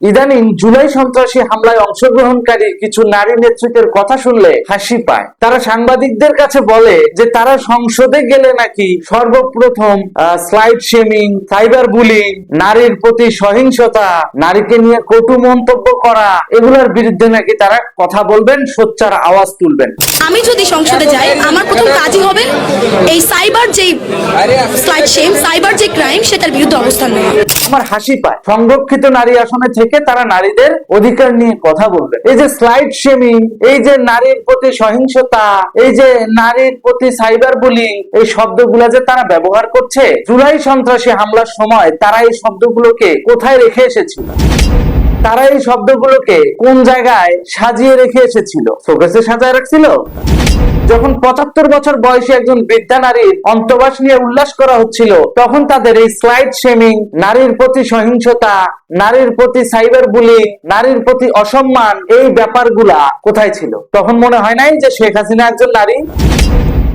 ইদানিং জুলাই সন্ত্রাসী হামলায় অংশগ্রহণকারী কিছু নারী নেতৃত্বের কথা শুনলে হাসি পায়। তারা সাংবাদিকদের কাছে বলে যে তারা সংসদে গেলে নাকি সর্বপ্রথম স্লাইড শেমিং, সাইবার বুলিং, নারীর প্রতি সহিংসতা, নারীকে নিয়ে কটু মন্তব্য করা, এগুলোর বিরুদ্ধে নাকি তারা কথা বলবেন, সোচ্চার আওয়াজ তুলবেন। আমি যদি সংসদে যাই, আমার প্রথম কাজই হবে এই সাইবার যে স্লাইড শেম, সাইবার যে ক্রাইম, সেটার বিরুদ্ধে অবস্থান নেওয়া। আমার হাসি পায়, সংরক্ষিত নারী আসনে থেকে তারা নারীদের অধিকার নিয়ে কথা বলবে। এই যে স্লাইড শেমিং, এই যে নারীর প্রতি সহিংসতা, এই যে নারীর প্রতি সাইবার বুলিং, এই শব্দগুলো যে তারা ব্যবহার করছে, জুলাই সন্ত্রাসী হামলার সময় তারা এই শব্দগুলোকে কোথায় রেখে এসেছিল? তারা এই শব্দগুলোকে কোন জায়গায় সাজিয়ে রেখে এসেছিল? শোকেসে সাজায় রাখছিল? যখন ৭৫ বছর বয়সী একজন বৃদ্ধা নারীর অন্তর্বাস নিয়ে উল্লাস করা হচ্ছিল, তখন তাদের এই স্লাইড শেমিং, নারীর প্রতি সহিংসতা, নারীর প্রতি সাইবার বুলিং, নারীর প্রতি অসম্মান, এই ব্যাপারগুলা কোথায় ছিল? তখন মনে হয় নাই যে শেখ হাসিনা একজন নারী?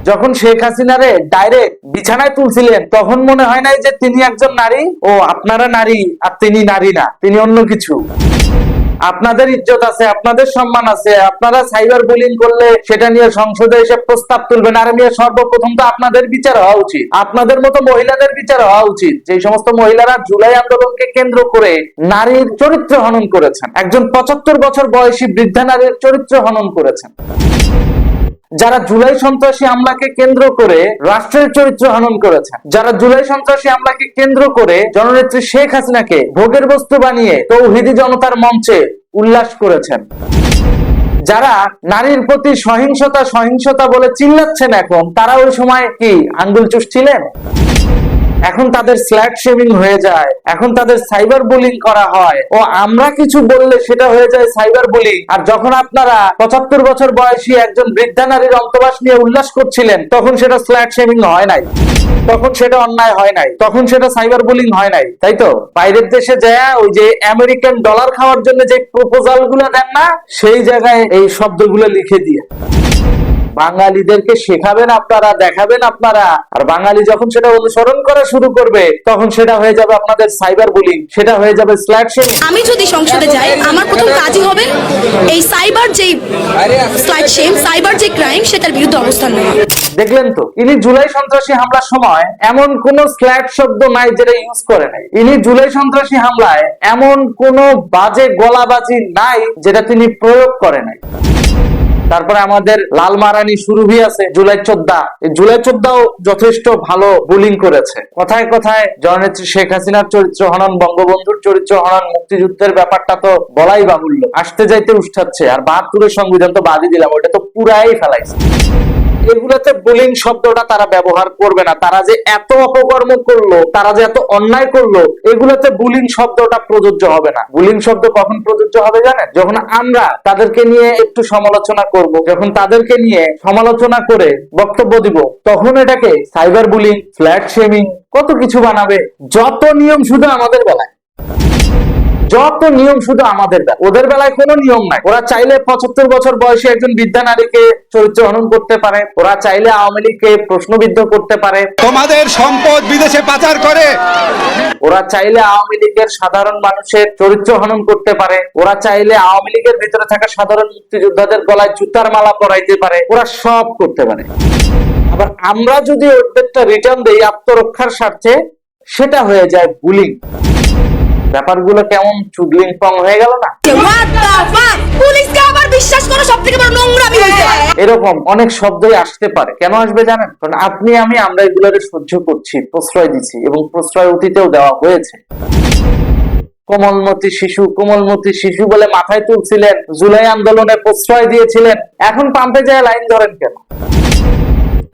যখন শেখ হাসিনারে ডাইরেক্ট বিছানায় তুলছিলেন, তখন মনে হয় নাই যে তিনি একজন নারী? ও আপনারা নারী, আর তিনি নারী না, তিনি অন্য কিছু। আপনাদের ইজ্জত আছে, আপনাদের সম্মান আছে, আপনারা সাইবার বুলিং করলে সেটা নিয়ে সংসদে এসে প্রস্তাব তুলবেন। আর নিয়ে সর্বপ্রথম তো আপনাদের বিচার হওয়া উচিত, আপনাদের মতো মহিলাদের বিচার হওয়া উচিত, যে সমস্ত মহিলারা জুলাই আন্দোলনকে কেন্দ্র করে নারীর চরিত্র হনন করেছেন। একজন ৭৫ বছর বয়সী বৃদ্ধা নারীর চরিত্র হনন করেছেন, যারা জুলাই সন্ত্রাসী হামলাকে কেন্দ্র করে রাষ্ট্রের চরিত্র হনন করেছেন, যারা জুলাই সন্ত্রাসী হামলাকে কেন্দ্র করে জননেত্রী শেখ হাসিনাকে ভোগের বস্তু বানিয়ে তৌহিদি জনতার মঞ্চে উল্লাস করেছেন, যারা নারীর প্রতি সহিংসতা সহিংসতা বলে চিল্লাচ্ছেন, এখন তারা ওই সময় কি আঙ্গুল চুষছিলেন? এখন তাদের স্ল্যাট শেমিং হয়ে যায়, এখন তাদের সাইবার বুলিং করা হয়। ও আমরা কিছু বললে সেটা হয়ে যায় সাইবার বুলিং। আর যখন আপনারা ৭৫ বছর বয়সী একজন বৃদ্ধা নারীর অন্তর্বাস নিয়ে উল্লাস করছিলেন, তখন সেটা স্ল্যাট শেমিং হয় নাই, তখন সেটা অন্যায় হয় নাই, তখন সেটা সাইবার বুলিং হয় নাই, তাই তো? বাইরের দেশে যায় ওই যে আমেরিকান ডলার খাওয়ার জন্য যে প্রপোজাল গুলো দেন না, সেই জায়গায় এই শব্দগুলো লিখে দিয়ে বাঙালিদেরকে শেখাবেন আপনারা, দেখাবেন আপনারা। আর বাঙালি যখন সেটা অনুসরণ করা শুরু করবে, তখন সেটা হয়ে যাবে আপনাদের সাইবার বুলিং, সেটা হয়ে যাবে স্ল্যাট শেমিং। আমি যদি সংসদে যাই, আমার প্রথম কাজই হবে এই সাইবার যে স্লাইড শেম, সাইবার যে ক্রাইম, সেটার বিরুদ্ধে অবস্থান নেওয়া। দেখলেন তো, ইনি জুলাই সন্ত্রাসী হামলার সময় এমন কোন স্ল্যাট শব্দ নাই যেটা ইউজ করে নাই। ইনি জুলাই সন্ত্রাসী হামলায় এমন কোন বাজে গলাবাজি নাই যেটা তিনি প্রয়োগ করে নাই। তারপরে আমাদের লাল মারানি সুরভি আছে, জুলাই চোদ্দা। জুলাই চোদ্দাও যথেষ্ট ভালো বুলিং করেছে। কথায় কথায় জননেত্রী শেখ হাসিনার চরিত্র হনন, বঙ্গবন্ধুর চরিত্র হনন, মুক্তিযুদ্ধের ব্যাপারটা তো বলাই বাহুল্য। আসতে যাইতে উষ্ঠাচ্ছে। আর ৭২-এর সংবিধান তো বাদই দিলাম, ওটা তো পুরাই ফেলাইছে। এগুলোতে বুলিং শব্দটা তারা ব্যবহার করবে না। তারা যে এত অপকর্ম করলো, তারা যে এত অন্যায় করলো, এগুলোতে বুলিং শব্দটা প্রযোজ্য হবে না। বুলিং শব্দ কখন প্রযোজ্য হবে জানেন? যখন আমরা তাদেরকে নিয়ে একটু সমালোচনা করব, যখন তাদেরকে নিয়ে সমালোচনা করে বক্তব্য দিব, তখন এটাকে সাইবার বুলিং, ফ্ল্যাট শেমিং, কত কিছু বানাবে। যত নিয়ম শুধু আমাদের বেলায়, যত নিয়ম শুধু আমাদের বেলায়, ওদের বেলায় কোনো নিয়ম নাই। ওরা চাইলে ৭৫ বছর বয়সী একজন বৃদ্ধা নারীকে চরিত্র হনন করতে পারে, ওরা চাইলে আওয়ামী লীগকে প্রশ্নবিদ্ধ করতে পারে, তোমাদের সম্পদ বিদেশে পাচার করে, ওরা চাইলে আওয়ামী লীগের সাধারণ মানুষের চরিত্র হনন করতে পারে, ওরা চাইলে আওয়ামী লীগের ভিতরে থাকা সাধারণ মুক্তিযোদ্ধাদের গলায় জুতার মালা পরাইতে পারে, ওরা সব করতে পারে। আবার আমরা যদি ওদেরটা রিটার্ন দেই আত্মরক্ষার স্বার্থে, সেটা হয়ে যায় বুলিং। ব্যাপারগুলো কেমন চুদলিং পং হয়ে গেল না? পুলিশকে আবার বিশ্বাস করা সবথেকে বড় নোংরামি হইছে। এরকম অনেক শব্দই আসতে পারে। কেন আসবে জানেন? কারণ আপনি আমরা এগুলোকে সহ্য করছি, প্রশ্রয় দিচ্ছি, এবং প্রশ্রয় অতীতেও দেওয়া হয়েছে। কোমলমতি শিশু, কোমলমতি শিশু বলে মাথায় তুলছিলেন, জুলাই আন্দোলনে প্রশ্রয় দিয়েছিলেন, এখন পাম্পে যায় লাইন ধরেন কেন?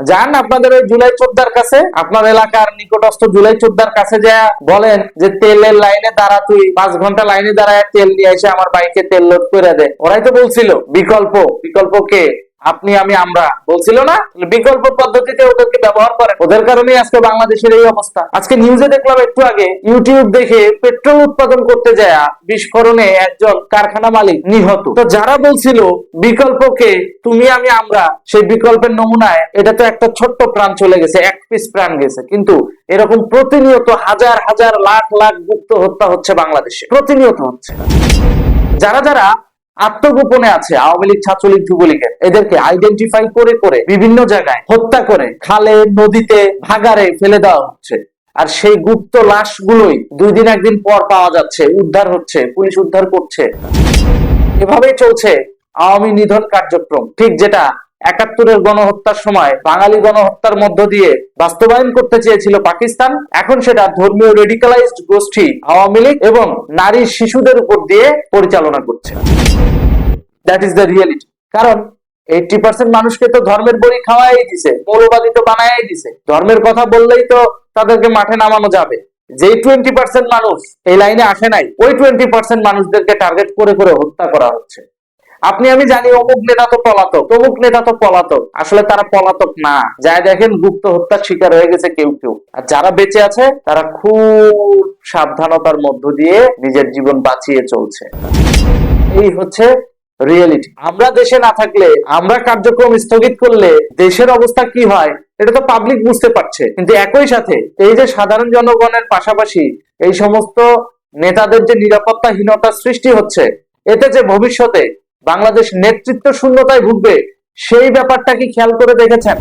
যান আপনাদের ওই জুলাই চোদ্দার কাছে, আপনার এলাকার নিকটস্থ জুলাই চোদ্দার কাছে যা বলেন যে তেলের লাইনে দাঁড়া, তুই ৫ ঘন্টা লাইনে দাঁড়ায় তেল নিয়ে এসে আমার বাইকে তেল লোড করে দে। ওরাই তো বলছিল বিকল্প কে? আপনি আমি আমরা বলছিল না, বিকল্প পদ্ধতিতে ওদেরকে ব্যবহার করেন, ওদের কারণেই আজকে বাংলাদেশের এই অবস্থা। আজকে নিউজে দেখলাম একটু আগে, ইউটিউব দেখে পেট্রোল উৎপাদন করতে যায় বিস্ফোরণে একজন কারখানা মালিক নিহত। তো যারা বলছিল বিকল্পকে তুমি আমি আমরা, সেই বিকল্পের নমুনায় এটা তো একটা ছোট্ট প্রাণ চলে গেছে, এক পিস প্রাণ গেছে, কিন্তু এরকম প্রতিনিয়ত হাজার হাজার লাখ লাখ গুপ্ত হত্যা হচ্ছে বাংলাদেশে, প্রতিনিয়ত হচ্ছে। যারা যারা আত্মগোপনে আছে, আওয়ামী লীগ, ছাত্রলীগ, যুবলীগের, এদেরকে আইডেন্টিফাই করে করে বিভিন্ন জায়গায় হত্যা করে খালে, নদীতে, ভাগাড়ে ফেলে দেওয়া হচ্ছে। আর সেই গুপ্ত লাশগুলোই 2 দিন 1 দিন পর পাওয়া যাচ্ছে, উদ্ধার হচ্ছে, পুলিশ উদ্ধার করছে। এভাবেই চলছে আওয়ামী নিধন কার্যক্রম, ঠিক যেটা 71-এর গণহত্যার সময় বাঙালি গণহত্যার মধ্য দিয়ে বাস্তবায়ন করতে চেয়েছিল পাকিস্তান। এখন সেটা ধর্মীয় রেডিকালাইজড গোষ্ঠী আওয়ামী লীগ এবং নারী শিশুদের উপর দিয়ে পরিচালনা করছে। That is the reality. কারণ 80% মানুষকে তো ধর্মের বড়ি খাওয়াই দিছে, মৌলবাদী তো বানাই দিছে। ধর্মের কথা বললেই তো তাদেরকে মাঠে নামানো যাবে। যেই 20% মানুষ এই লাইনে আসে নাই, ওই 20% মানুষদেরকে টার্গেট করে করে হত্যা করা হচ্ছে। আপনি আমি জানি অমুক নেতা তো পলাতক, তমুক নেতা তো পলাতক, আসলে তারা পলাতক না। যাই দেখেন গুপ্ত হত্যার শিকার হয়ে গেছে কেউ কেউ। আর যারা বেঁচে আছে তারা খুব সাবধানতার মধ্য দিয়ে নিজের জীবন বাঁচিয়ে চলছে। এই হচ্ছে রিয়েলিটি। আমরা দেশে না থাকলে, আমরা কার্যক্রম স্থগিত করলে দেশের অবস্থা কি হয় এটা তো পাবলিক বুঝতে পারছে। কিন্তু একই সাথে এই যে সাধারণ জনগণের পাশাপাশি এই সমস্ত নেতাদের যে নিরাপত্তাহীনতার সৃষ্টি হচ্ছে, এতে যে ভবিষ্যতে বাংলাদেশ নেতৃত্ব শূন্যতায় ভুগবে, সেই ব্যাপারটা কি খেয়াল করে দেখেছেন?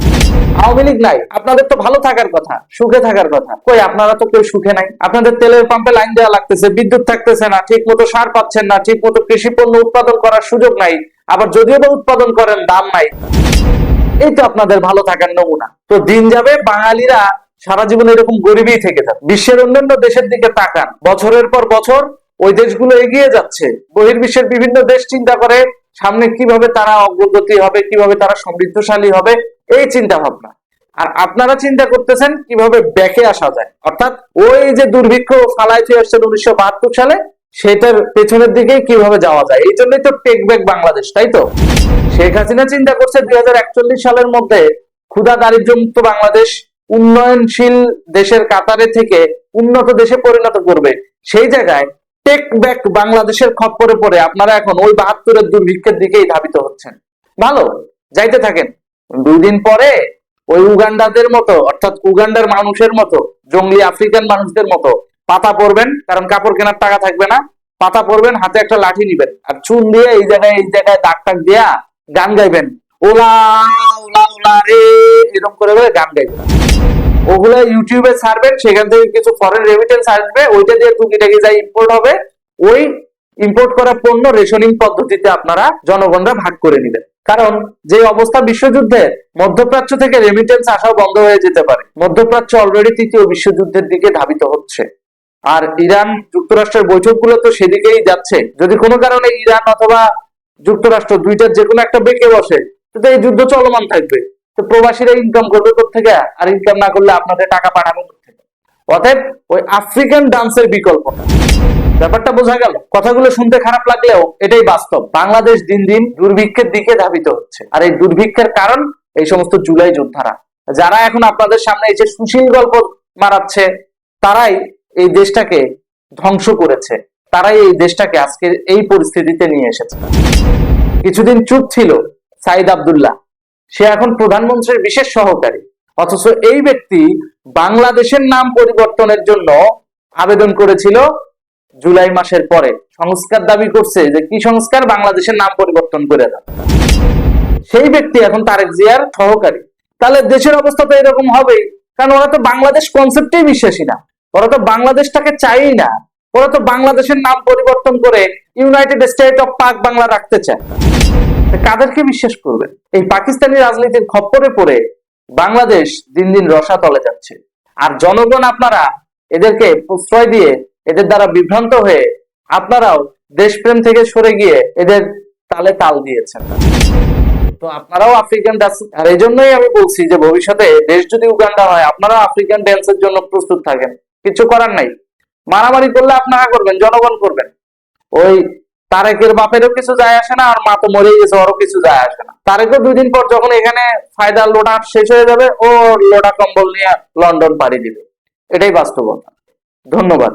আওয়ামী লীগ নাই, আপনাদের তো ভালো থাকার কথা, সুখে থাকার কথা। কই, আপনারা তো কেউ সুখে নাই। আপনাদের তেলের পাম্পে লাইন দেওয়া লাগতেছে, বিদ্যুৎ থাকতেছে না, ঠিক মতো সার পাচ্ছেন না, ঠিক মতো কৃষি পণ্য উৎপাদন করার সুযোগ নাই, আবার যদিও বা উৎপাদন করেন দাম নাই। এই তো আপনাদের ভালো থাকার নমুনা। তো দিন যাবে, বাঙালিরা সারা জীবন এরকম গরিবই থেকে যাবে। বিশ্বের অন্যান্য দেশের দিকে তাকান, বছরের পর বছর ওই দেশগুলো এগিয়ে যাচ্ছে। বহির্বিশ্বের বিভিন্ন দেশ চিন্তা করে সামনে কিভাবে তারা অগ্রগতি হবে, কিভাবে তারা সমৃদ্ধশালী হবে, এই চিন্তা ভাবনা। আর আপনারা চিন্তা করতেছেন কিভাবে ব্যাকে আসা যায়, অর্থাৎ ওই যে দুর্ভিক্ষ ফালাইতে আসছে 1972 সালে, সেটার পেছনের দিকে কিভাবে যাওয়া যায়। এই জন্যই তো টেক ব্যাক বাংলাদেশ, তাই তো? শেখ হাসিনা চিন্তা করছে 2041 সালের মধ্যে ক্ষুধা দারিদ্র মুক্ত বাংলাদেশ উন্নয়নশীল দেশের কাতারে থেকে উন্নত দেশে পরিণত করবে। সেই জায়গায় টেক ব্যাক বাংলাদেশের খপ্পরে পড়ে আপনারা এখন ওই 72-এর দুর্ভিক্ষের দিকেই ধাবিত হচ্ছেন। ভালো, যাইতে থাকেন। 2 দিন পরে ওই উগান্ডাদের মতো, অর্থাৎ উগান্ডার মানুষের মতো, জঙ্গলি আফ্রিকান মানুষদের মতো পাতা পরবেন, কারণ কাপড় কেনার টাকা থাকবে না। পাতা পরবেন, হাতে একটা লাঠি নিবেন, আর চুন দিয়ে এই জায়গায় দাগ টাক দিয়া গান গাইবেন, ওলা ওলা ওলা রে, এরকম করে গান গাইবেন। ওগুলো ইউটিউবে ছাড়বেন, সেখান থেকে কিছু ফরেন রেমিটেন্স আসবে, ওইটা দিয়ে টুকিটাকি যা ইম্পোর্ট হবে, ওই ইম্পোর্ট করা পণ্য রেশনিং পদ্ধতিতে আপনারা জনগণরা ভাগ করে নিবেন। কারণ যে অবস্থা বিশ্বযুদ্ধের, মধ্যপ্রাচ্য থেকে রেমিটেন্স আসাও বন্ধ হয়ে যেতে পারে। মধ্যপ্রাচ্য অলরেডি 3য় বিশ্বযুদ্ধের দিকে ধাবিত হচ্ছে। আর ইরান যুক্তরাষ্ট্রের বৈঠকগুলো তো সেদিকেই যাচ্ছে। যদি কোনো কারণে ইরান অথবা যুক্তরাষ্ট্র দুইটার যে কোনো একটা বেঁকে বসে, তো এই যুদ্ধ চলমান থাকবে। তো প্রবাসীরা ইনকাম করবে কোত্থেকে? আর ইনকাম না করলে আপনাদের টাকা পাঠাবে কোত্থেকে? অতএব ওই আফ্রিকান ডান্সের বিকল্প না। ব্যাপারটা বোঝা গেল? কথাগুলো শুনতে খারাপ লাগলেও এটাই বাস্তব। বাংলাদেশ দিন দিন দুর্ভিক্ষের দিকে ধাবিত হচ্ছে। আর এই দুর্ভিক্ষের কারণ এই সমস্ত জুলাই যোদ্ধারা, যারা এখন আপনাদের সামনে এসে সুশীল গল্প মারাচ্ছে, তারাই এই দেশটাকে ধ্বংস করেছে, তারাই এই দেশটাকে আজকে এই পরিস্থিতিতে নিয়ে এসেছে। কিছুদিন চুপ ছিল সাইদ আব্দুল্লাহ, সে এখন প্রধানমন্ত্রীর বিশেষ সহকারী, অথচ এই ব্যক্তি বাংলাদেশের নাম পরিবর্তনের জন্য আবেদন করেছিল জুলাই মাসের পরে। সংস্কার দাবি করছে যে কি সংস্কার? বাংলাদেশের নাম পরিবর্তন করে দাও। সেই ব্যক্তি এখন তারেক জিয়ার সহকারী। তাহলে দেশের অবস্থা তো এরকম হবেই, কারণ ওরা তো বাংলাদেশ কনসেপ্টেই বিশ্বাসী না, ওরা তো বাংলাদেশটাকে চাই না, ওরা তো বাংলাদেশের নাম পরিবর্তন করে ইউনাইটেড স্টেট অফ পাক বাংলা রাখতে চায়। কাদেরকে বিশ্বাস করবেন? এই পাকিস্তানি রাজনীতির খপ্পরে পড়ে বাংলাদেশ দিন দিন রসাতলে যাচ্ছে। আর জনগণ, আপনারা এদেরকে প্রশ্রয় দিয়ে, এদের দ্বারা বিভ্রান্ত হয়ে আপনারাও দেশপ্রেম থেকে সরে গিয়ে এদের তালে তাল দিয়েছেন। তো আপনারাও আফ্রিকান ডান্স, আর এই জন্যই আমি বলছি যে ভবিষ্যতে দেশ যদি উগান্ডা হয়, আপনারা আফ্রিকান ড্যান্সের জন্য প্রস্তুত থাকেন। কিছু করার নাই। মারামারি করলে আপনারা করবেন, জনগণ করবেন। ওই তারেকের বাপেরও কিছু যায় আসে না, আর মা তো মরেই গেছে, ওরও কিছু যায় আসে না। তারেকও 2 দিন পর যখন এখানে ফায়দা লোটা শেষ হয়ে যাবে, ও লোটা কম্বল নিয়ে লন্ডন পাড়ি দিবে। এটাই বাস্তবতা। ধন্যবাদ।